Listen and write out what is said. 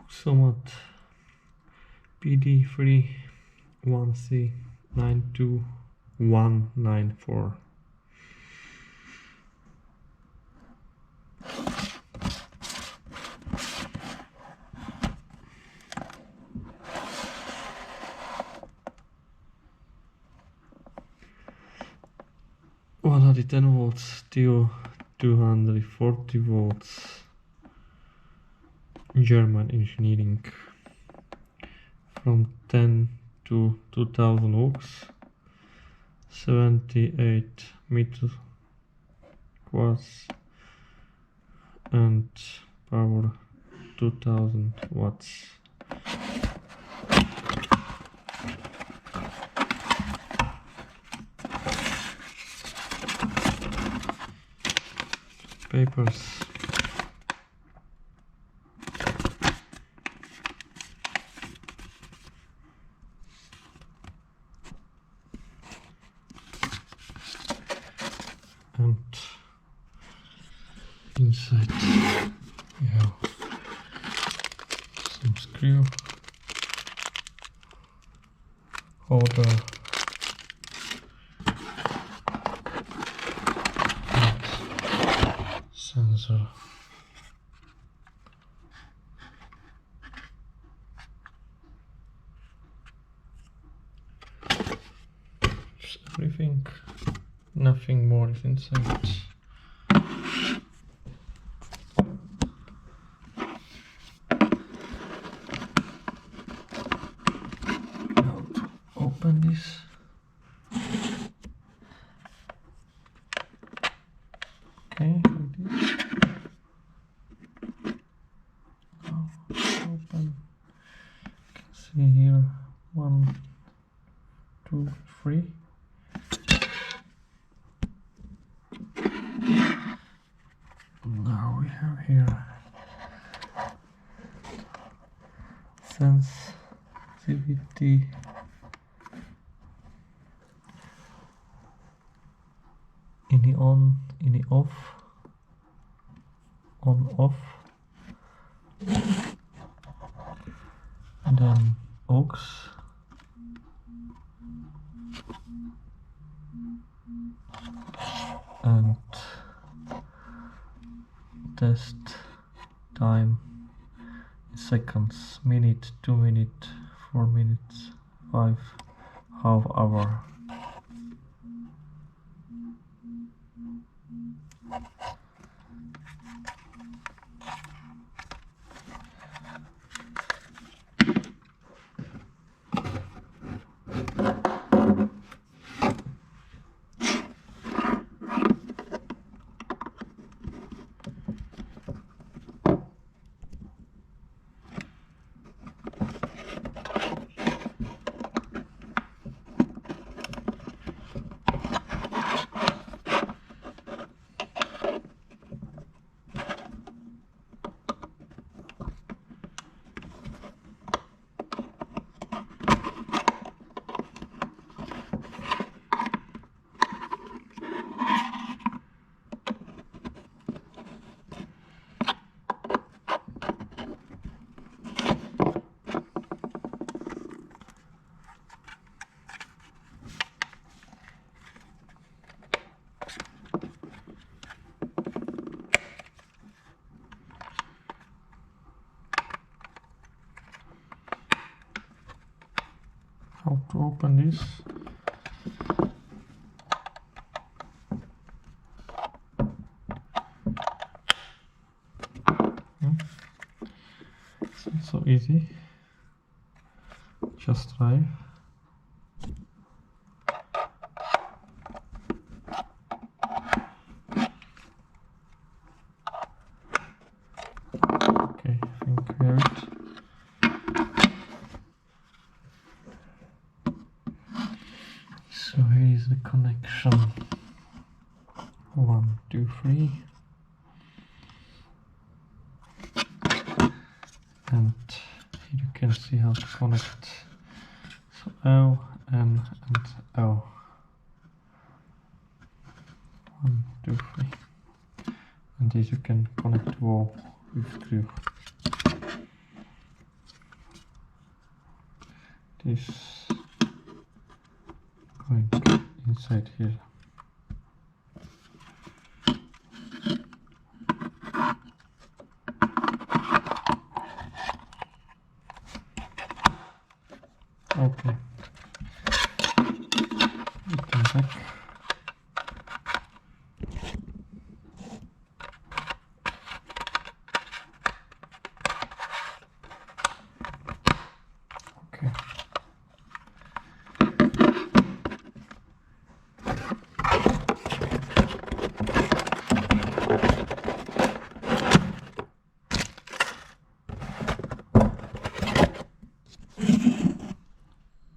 Luxomat PD3-1C 92194. What are the 10 volts to 240 volts German engineering from 10 to 2000 ohms, 78 meter quarts and power 2000 watts. Papers. And inside we have some screw holder and sensor. Just everything, nothing more is inside. Now to open this. Okay, like this. Now open. You can see here 1, 2, 3. Now we have here sensitivity in the on, in the off, on off, and then aux, and test time in seconds, minute, 2 minutes, 4 minutes, 5, half hour. How to open this? It's not so easy. Just try. Okay, I think we have it. So here is the connection. 1, 2, 3. And here you can see how to connect. So L, N and L. 1, 2, 3. and these you can connect to all with screw. This going inside here.